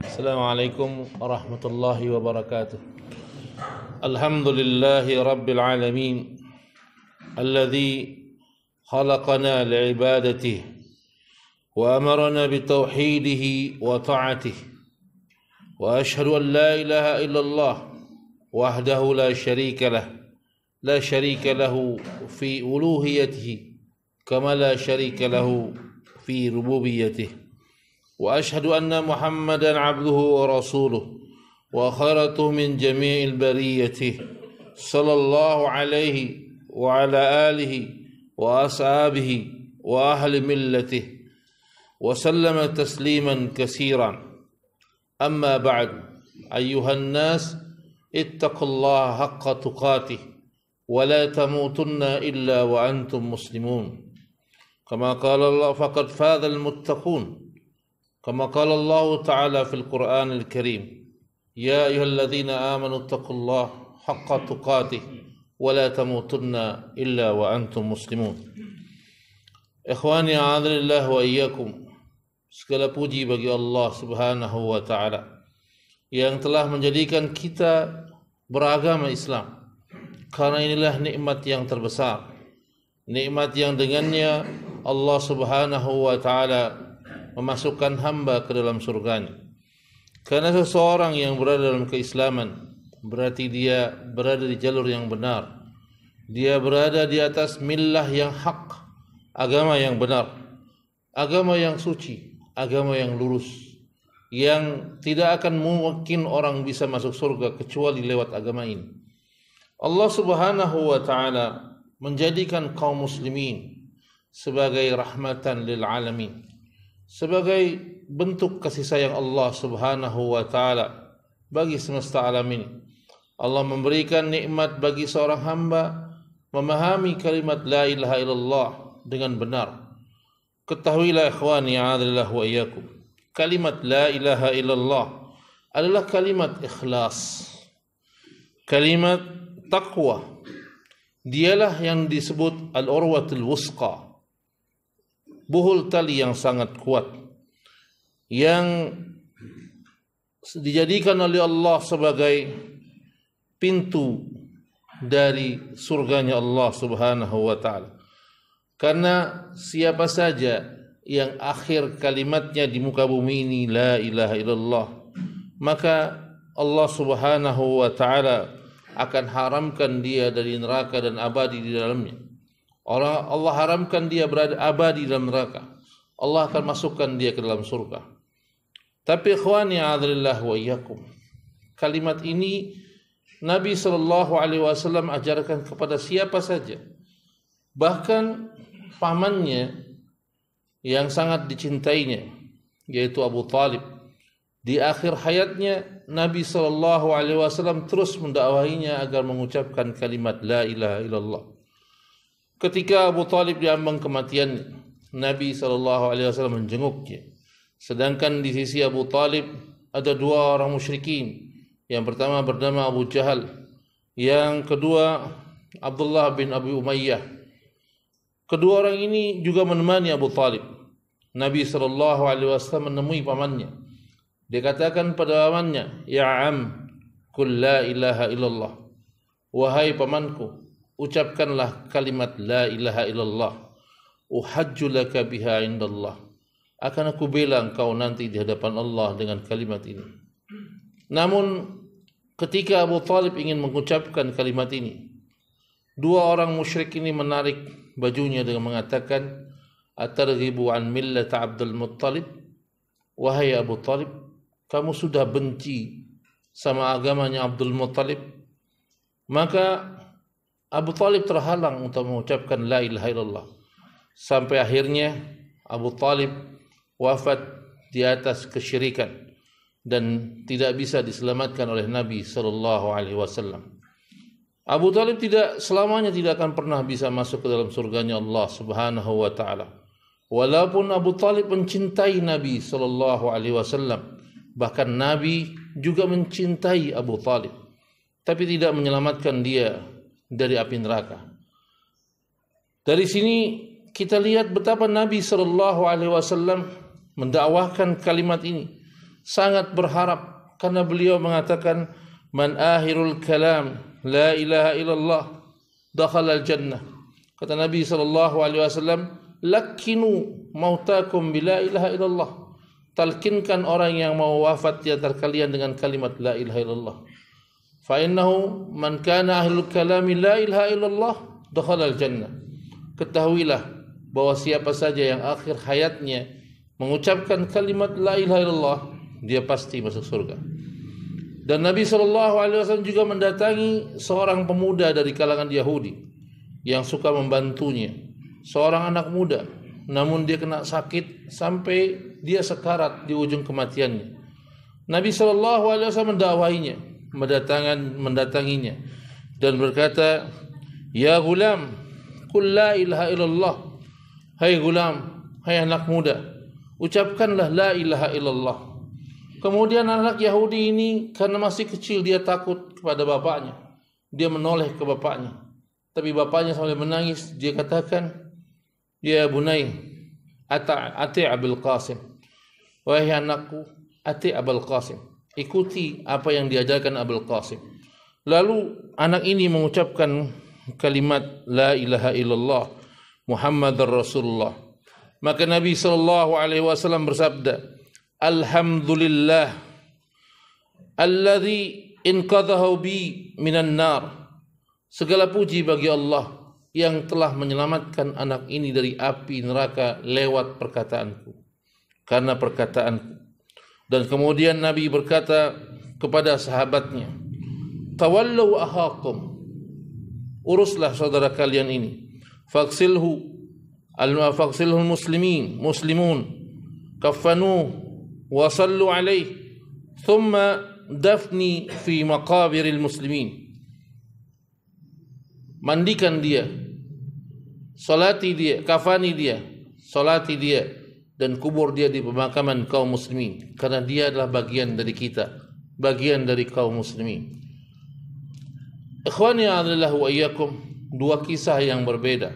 Assalamualaikum warahmatullahi wabarakatuh. Alhamdulillahi rabbil alamin alladhi khalaqana li'ibadatihi wa amarna bitauhidihi wa ta'atihi wa ashhadu an la ilaha illallah wahdahu la sharika lahu fi uluhiyatihi kama la sharika lahu fi rububiyyatihi wa ashhadu anna Muhammadan abduhu wa rasuluh wa khairatuhu min jami'il bariyatihi sallallahu alaihi wa ala alihi wa ashabihi wa ahli millatihi wa sallama tasliman katsiran. Amma ba'd, ayyuhan nas ittaqullaha haqqa tuqatih wa la tamutunna illa wa antum muslimun. Kama qala Allah faqad fadha al-muttaqun. Kama qala Allah Ta'ala fil Qur'an al-Karim, ya ayyuhalladzina amanu ittaqullaha haqqa tuqatih wa la tamutunna illa wa antum muslimun. Ikhwani a'adzallahu wa iyyakum. Segala puji bagi Allah Subhanahu wa Ta'ala yang telah menjadikan kita beragama Islam. Karena inilah nikmat yang terbesar, nikmat yang dengannya Allah Subhanahu wa Ta'ala memasukkan hamba ke dalam surganya. Karena seseorang yang berada dalam keislaman berarti dia berada di jalur yang benar, dia berada di atas millah yang hak, agama yang benar, agama yang suci, agama yang lurus, yang tidak akan mungkin orang bisa masuk surga kecuali lewat agama ini. Allah Subhanahu wa Ta'ala menjadikan kaum muslimin sebagai rahmatan lil alamin, sebagai bentuk kasih sayang Allah Subhanahu wa Ta'ala bagi semesta alam ini. Allah memberikan nikmat bagi seorang hamba memahami kalimat la ilaha illallah dengan benar. Ketahuilah ikhwani a'adzallahu wa iyyakum, kalimat la ilaha illallah adalah kalimat ikhlas, kalimat taqwa. Dialah yang disebut al-urwatul wusqa, buhul tali yang sangat kuat, yang dijadikan oleh Allah sebagai pintu dari surganya Allah Subhanahu wa Ta'ala. Karena siapa saja yang akhir kalimatnya di muka bumi ini la ilaha illallah, maka Allah Subhanahu wa Ta'ala akan haramkan dia dari neraka dan abadi di dalamnya. Allah haramkan dia berada abadi dalam neraka. Allah akan masukkan dia ke dalam surga. Tapi ikhwani a'adzallahu wa iyyakum, kalimat ini Nabi SAW ajarkan kepada siapa saja, bahkan pamannya yang sangat dicintainya, yaitu Abu Talib. Di akhir hayatnya Nabi SAW terus mendakwahinya agar mengucapkan kalimat la ilaha illallah. Ketika Abu Talib diambang kematian, Nabi SAW menjenguknya. Sedangkan di sisi Abu Talib ada dua orang musyrikin. Yang pertama bernama Abu Jahal, yang kedua Abdullah bin Abi Umayyah. Kedua orang ini juga menemani Abu Talib. Nabi SAW menemui pamannya. Dia katakan pada pamannya, ya am, qul la ilaha illallah. Wahai pamanku, ucapkanlah kalimat la ilaha illallah. Uhajju laka biha indallah. Akan aku bela engkau nanti di hadapan Allah dengan kalimat ini. Namun ketika Abu Talib ingin mengucapkan kalimat ini, dua orang musyrik ini menarik bajunya dengan mengatakan, atarghibu an millat Abdul Muttalib? Wahai Abu Talib, kamu sudah benci sama agamanya Abdul Muttalib? Maka Abu Talib terhalang untuk mengucapkan la ilaha illallah. Sampai akhirnya Abu Talib wafat di atas kesyirikan dan tidak bisa diselamatkan oleh Nabi SAW. Abu Talib selamanya tidak akan pernah bisa masuk ke dalam surganya Allah Subhanahu wa Ta'ala. Walaupun Abu Talib mencintai Nabi SAW, bahkan Nabi juga mencintai Abu Talib, tapi tidak menyelamatkan dia dari api neraka. Dari sini kita lihat betapa Nabi SAW mendakwahkan kalimat ini, sangat berharap karena beliau mengatakan man akhirul kalam la ilaha illallah dakhala al-jannah. Kata Nabi SAW, lakinu mautakum bila ilaha illallah. Talkinkan orang yang mau wafat di antara kalian dengan kalimat la ilaha illallah. Fa innahu man kana ahlul kalami la ilaha illallah dakhala al-jannah. Ketahuilah bahwa siapa saja yang akhir hayatnya mengucapkan kalimat la ilaha illallah, dia pasti masuk surga. Dan Nabi SAW juga mendatangi seorang pemuda dari kalangan Yahudi yang suka membantunya, seorang anak muda, namun dia kena sakit sampai dia sekarat di ujung kematiannya. Nabi SAW mendakwahinya, mendatanginya dan berkata, ya gulam, qul la ilaha illallah. Hai gulam, hai anak muda, ucapkanlah la ilaha illallah. Kemudian anak Yahudi ini karena masih kecil, dia takut kepada bapaknya. Dia menoleh ke bapaknya. Tapi bapaknya sambil menangis, dia katakan, ya bunai, ati Abul Qasim. Wahai anakku, ati Abul Qasim. Ikuti apa yang diajarkan Abul Qasim. Lalu anak ini mengucapkan kalimat la ilaha illallah Muhammadar Rasulullah. Maka Nabi SAW bersabda, alhamdulillah alladzi inqadhahu bi minan nar. Segala puji bagi Allah yang telah menyelamatkan anak ini dari api neraka lewat perkataanku, karena perkataanku. Dan kemudian Nabi berkata kepada sahabatnya, tawallu ahakum, uruslah saudara kalian ini, faghsilhu muslimun, kafanuh wa sallu alaih, thumma dafni fi maqabiril muslimin. Mandikan dia, salati dia, kafani dia, salati dia, dan kubur dia di pemakaman kaum muslimin, karena dia adalah bagian dari kita, bagian dari kaum muslimin. Ikhwani a'adillahu wa iyyakum, dua kisah yang berbeda.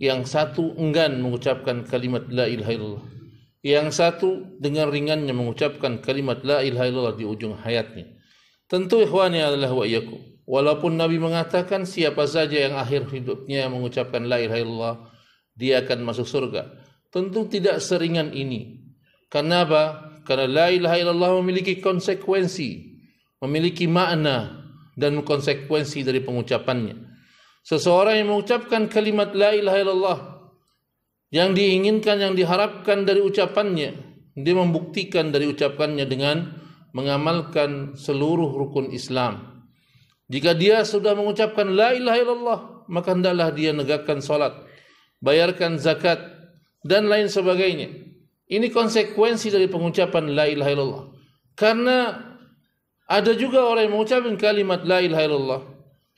Yang satu enggan mengucapkan kalimat la ilaha illallah, yang satu dengan ringannya mengucapkan kalimat la ilaha illallah di ujung hayatnya. Tentu ikhwani a'adillahu wa iyyakum, walaupun Nabi mengatakan siapa saja yang akhir hidupnya mengucapkan la ilaha illallah, dia akan masuk surga. Tentu tidak seringan ini. Karena apa? Karena la ilaha illallah memiliki konsekuensi, memiliki makna dan konsekuensi dari pengucapannya. Seseorang yang mengucapkan kalimat la ilaha illallah, yang diinginkan, yang diharapkan dari ucapannya, dia membuktikan dari ucapannya dengan mengamalkan seluruh rukun Islam. Jika dia sudah mengucapkan la ilaha illallah, maka hendaklah dia negakkan salat, bayarkan zakat, dan lain sebagainya. Ini konsekuensi dari pengucapan la ilaha illallah. Karena ada juga orang yang mengucapkan kalimat la ilaha illallah,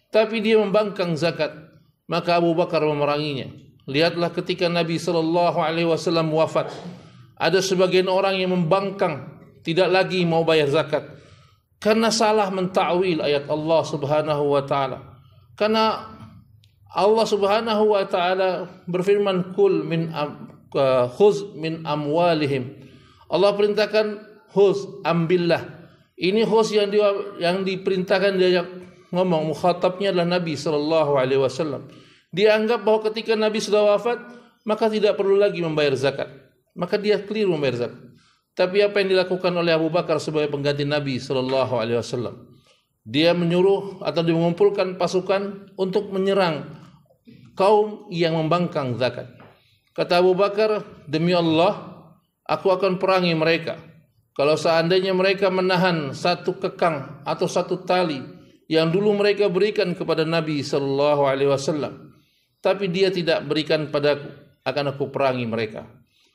tapi dia membangkang zakat, maka Abu Bakar memeranginya. Lihatlah ketika Nabi SAW wafat, ada sebagian orang yang membangkang, tidak lagi mau bayar zakat, karena salah mentakwil ayat Allah Subhanahu wa taala. Karena Allah Subhanahu wa taala berfirman, kul min khuz min amwalihim. Allah perintahkan khuz, ambillah. Ini khuz yang diperintahkan dia ngomong, mukhatabnya adalah Nabi SAW. Dia anggap bahwa ketika Nabi sudah wafat, maka tidak perlu lagi membayar zakat. Maka dia keliru membayar zakat. Tapi apa yang dilakukan oleh Abu Bakar sebagai pengganti Nabi SAW? Dia menyuruh atau dia mengumpulkan pasukan untuk menyerang kaum yang membangkang zakat. Kata Abu Bakar, demi Allah, aku akan perangi mereka. Kalau seandainya mereka menahan satu kekang atau satu tali yang dulu mereka berikan kepada Nabi SAW, tapi dia tidak berikan padaku, akan aku perangi mereka.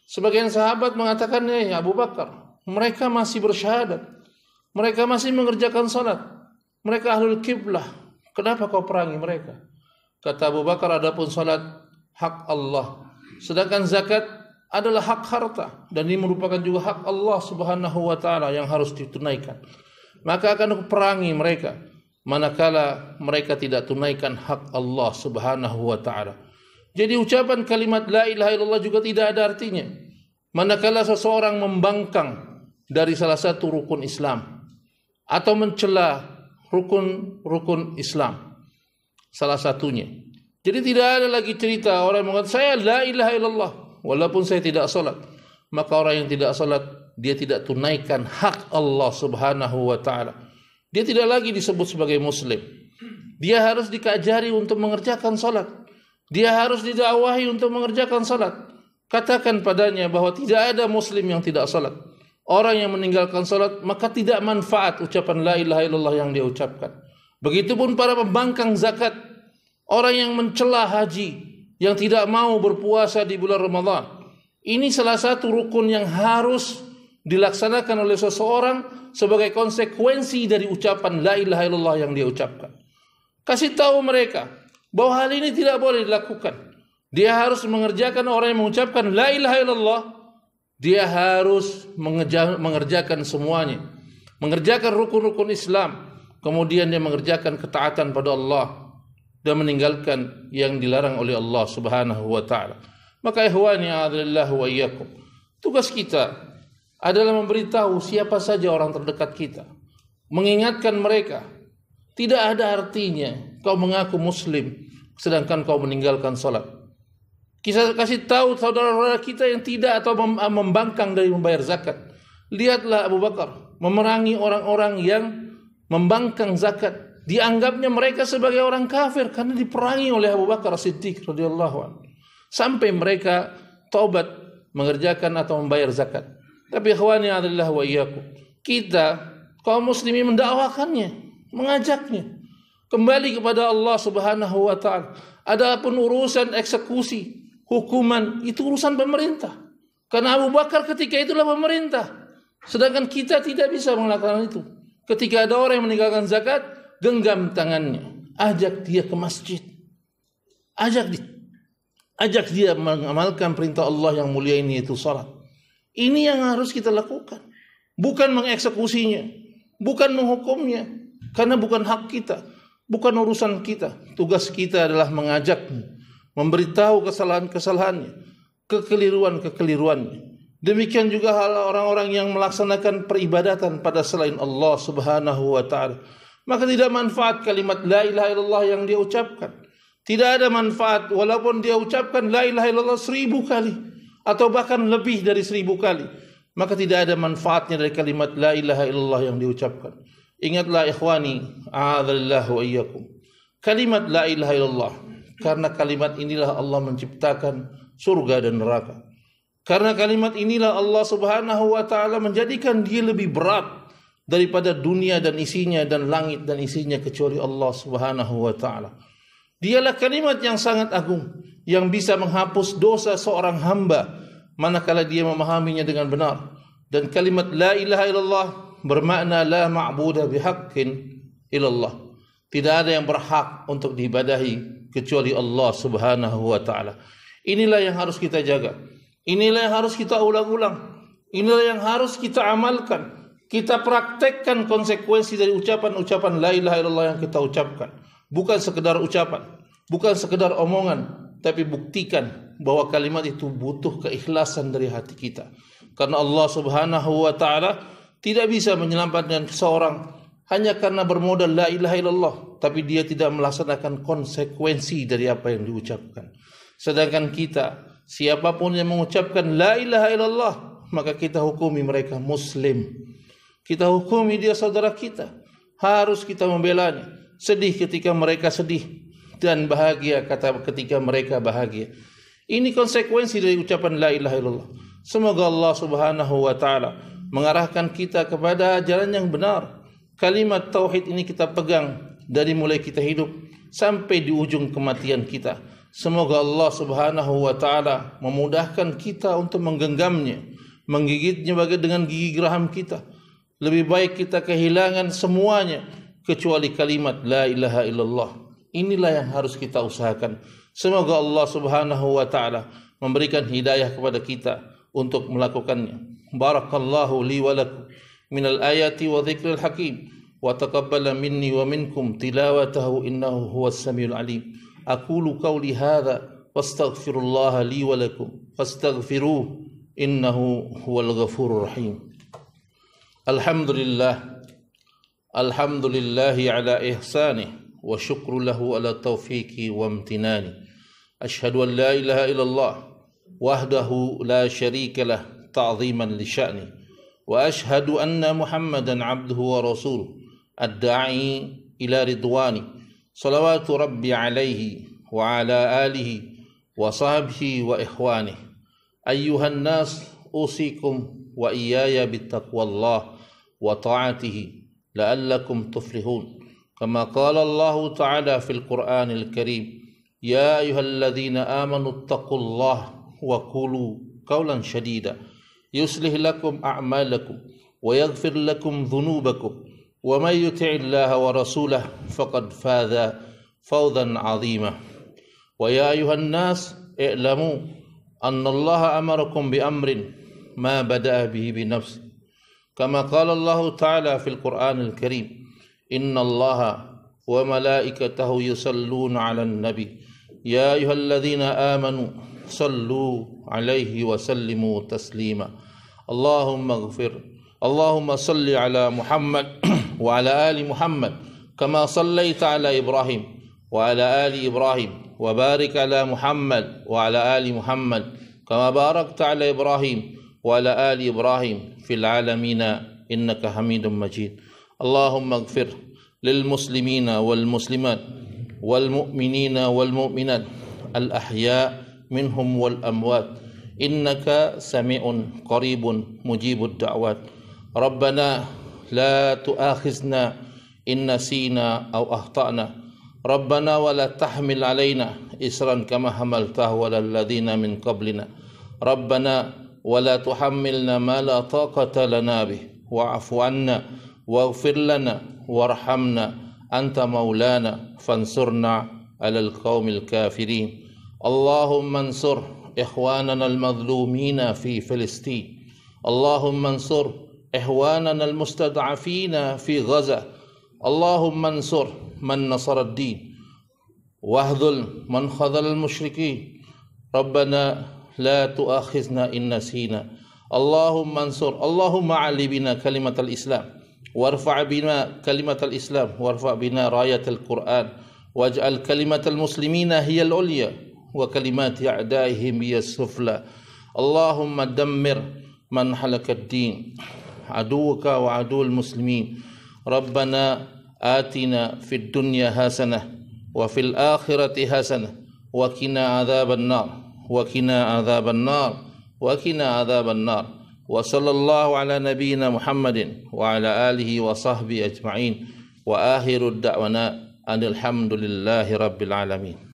Sebagian sahabat mengatakan, ya Abu Bakar, mereka masih bersyahadat, mereka masih mengerjakan salat, mereka ahlul qiblah, kenapa kau perangi mereka? Kata Abu Bakar, adapun salat hak Allah, sedangkan zakat adalah hak harta, dan ini merupakan juga hak Allah Subhanahu wa taala yang harus ditunaikan. Maka akan aku perangi mereka manakala mereka tidak tunaikan hak Allah Subhanahu wa taala. Jadi ucapan kalimat la ilaha illallah juga tidak ada artinya manakala seseorang membangkang dari salah satu rukun Islam atau mencela rukun Islam salah satunya. Jadi tidak ada lagi cerita orang mengatakan saya la ilaha illallah walaupun saya tidak salat. Maka orang yang tidak salat dia tidak tunaikan hak Allah Subhanahu wa taala. Dia tidak lagi disebut sebagai muslim. Dia harus dikajari untuk mengerjakan salat. Dia harus didakwahi untuk mengerjakan salat. Katakan padanya bahwa tidak ada muslim yang tidak salat. Orang yang meninggalkan salat maka tidak manfaat ucapan la ilaha illallah yang dia ucapkan. Begitupun para pembangkang zakat, orang yang mencela haji, yang tidak mau berpuasa di bulan Ramadan. Ini salah satu rukun yang harus dilaksanakan oleh seseorang sebagai konsekuensi dari ucapan la ilaha illallah yang dia ucapkan. Kasih tahu mereka bahwa hal ini tidak boleh dilakukan. Dia harus mengerjakan orang yang mengucapkan la ilaha illallah. Dia harus mengerjakan semuanya. Mengerjakan rukun-rukun Islam. Kemudian dia mengerjakan ketaatan pada Allah. Dan meninggalkan yang dilarang oleh Allah Subhanahu wa ta'ala. Maka ikhwani a'adzallahu wa iyyakum. Tugas kita adalah memberitahu siapa saja orang terdekat kita. Mengingatkan mereka. Tidak ada artinya kau mengaku muslim sedangkan kau meninggalkan salat. Kita kasih tahu saudara-saudara kita yang tidak atau membangkang dari membayar zakat. Lihatlah Abu Bakar memerangi orang-orang yang membangkang zakat. Dianggapnya mereka sebagai orang kafir karena diperangi oleh Abu Bakar Siddiq radhiyallahu anhu. Sampai mereka taubat mengerjakan atau membayar zakat. Tapi ikhwani a'adzallah wa iyyakum, kita kaum muslimin mendakwakannya, mengajaknya kembali kepada Allah Subhanahu wa taala. Adapun urusan eksekusi, hukuman itu urusan pemerintah. Karena Abu Bakar ketika itulah pemerintah. Sedangkan kita tidak bisa melakukan itu. Ketika ada orang yang meninggalkan zakat, genggam tangannya, ajak dia ke masjid. Ajak dia mengamalkan perintah Allah yang mulia ini, yaitu salat. Ini yang harus kita lakukan. Bukan mengeksekusinya, bukan menghukumnya, karena bukan hak kita, bukan urusan kita. Tugas kita adalah mengajaknya, memberitahu kesalahan-kesalahannya, kekeliruan-kekeliruannya. Demikian juga hal orang-orang yang melaksanakan peribadatan pada selain Allah Subhanahu wa taala. Maka tidak manfaat kalimat la ilaha illallah yang dia ucapkan. Tidak ada manfaat walaupun dia ucapkan la ilaha illallah 1000 kali atau bahkan lebih dari 1000 kali. Maka tidak ada manfaatnya dari kalimat la ilaha illallah yang diucapkan. Ingatlah ikhwani, a'adzallahu wa iyyakum. Kalimat la ilaha illallah, karena kalimat inilah Allah menciptakan surga dan neraka. Karena kalimat inilah Allah Subhanahu wa taala menjadikan dia lebih berat daripada dunia dan isinya dan langit dan isinya kecuali Allah Subhanahu wa taala. Dialah kalimat yang sangat agung yang bisa menghapus dosa seorang hamba manakala dia memahaminya dengan benar. Dan kalimat la ilaha illallah bermakna la ma'budah bihaqqin illallah. Tidak ada yang berhak untuk diibadahi kecuali Allah Subhanahu wa taala. Inilah yang harus kita jaga. Inilah yang harus kita ulang-ulang. Inilah yang harus kita amalkan. Kita praktekkan konsekuensi dari ucapan-ucapan la ilaha illallah yang kita ucapkan. Bukan sekedar ucapan, bukan sekedar omongan, tapi buktikan bahwa kalimat itu butuh keikhlasan dari hati kita. Karena Allah Subhanahu wa taala tidak bisa menyelamatkan seseorang hanya karena bermodal la ilaha illallah, tapi dia tidak melaksanakan konsekuensi dari apa yang diucapkan. Sedangkan kita, siapapun yang mengucapkan la ilaha illallah, maka kita hukumi mereka muslim. Kita hukumi dia saudara kita. Harus kita membelanya. Sedih ketika mereka sedih dan bahagia ketika mereka bahagia. Ini konsekuensi dari ucapan la ilaha illallah. Semoga Allah Subhanahu wa taala mengarahkan kita kepada jalan yang benar. Kalimat tauhid ini kita pegang dari mulai kita hidup sampai di ujung kematian kita. Semoga Allah Subhanahu wa taala memudahkan kita untuk menggenggamnya, menggigitnya dengan gigi geraham kita. Lebih baik kita kehilangan semuanya kecuali kalimat la ilaha illallah. Inilah yang harus kita usahakan. Semoga Allah Subhanahu wa taala memberikan hidayah kepada kita untuk melakukannya. Barakallahu li wa lakum minal ayati wa dzikril hakim wa taqabbala minni wa minkum tilawatahu innahu huwas samiul alim. Aqulu qawli hadza wastaghfirullaha li wa lakum fastaghfiruhu إنه هو الغفور الرحيم. الحمد لله على إحسانه وشكر له على توفيقه وامتنانه. أشهد أن لا إله إلا الله وحده لا شريك له تعظيما لشأنه، وأشهد أن محمدا عبده ورسوله الداعي إلى رضوانه، صلوات ربي عليه وعلى آله وصحبه وإخوانه. أيها الناس، أوصيكم وإياي بتقوى الله وطاعته لعلكم تفلحون، كما قال الله تعالى في القرآن الكريم: يا أيها الذين آمنوا اتقوا الله وقولوا قولا سديدا يصلح لكم أعمالكم ويغفر لكم ذنوبكم، ومن يطع الله ورسوله فقد فاز فوزا عظيما. ويا أيها الناس اعلموا أن الله أمركم بأمر ما بدأ به بنفسه، كما قال الله تعالى في القرآن الكريم: إن الله وملائكته يصلون على النبي يا أيها الذين آمنوا صلوا عليه وسلموا تسليما. اللهم صل على محمد وعلى آل محمد كما صليت على إبراهيم وعلى آل إبراهيم، وبارك على محمد وعلى آل محمد كما باركت على إبراهيم وعلى آل إبراهيم في العالمين إنك حميد مجيد. اللهم اغفر للمسلمين والمسلمات والمؤمنين والمؤمنات الأحياء منهم والأموات إنك سميع قريب مجيب الدعوات. ربنا لا تؤاخذنا إن نسينا أو أخطأنا، ربنا ولا تحمل علينا إصرا كما حملته على الذين من قبلنا، ربنا ولا تحملنا ما لا طاقة لنا به، واعف عنا واغفر لنا وارحمنا، أنت مولانا فانصرنا على القوم الكافرين. اللهم انصر إخواننا المظلومين في فلسطين، اللهم انصر إخواننا المستضعفين في غزة، اللهم انصر من نصر الدين واخذل من خذل المشركين. ربنا لا تؤاخذنا إن نسينا. اللهم علي بنا كلمة الإسلام وارفع بنا كلمة الإسلام وارفع بنا راية القرآن، واجعل كلمة المسلمين هي العليا وكلمات أعدائهم هي السفلى. اللهم دمر من حلك الدين، عدوك وعدو المسلمين. ربنا آتنا في الدنيا حسنة وفي الآخرة حسنة وقنا عذاب النار وقنا عذاب النار وقنا عذاب النار. وصلى الله على نبينا محمد وعلى آله وصحبه أجمعين، وآخر الدعوانا أن الحمد لله رب العالمين.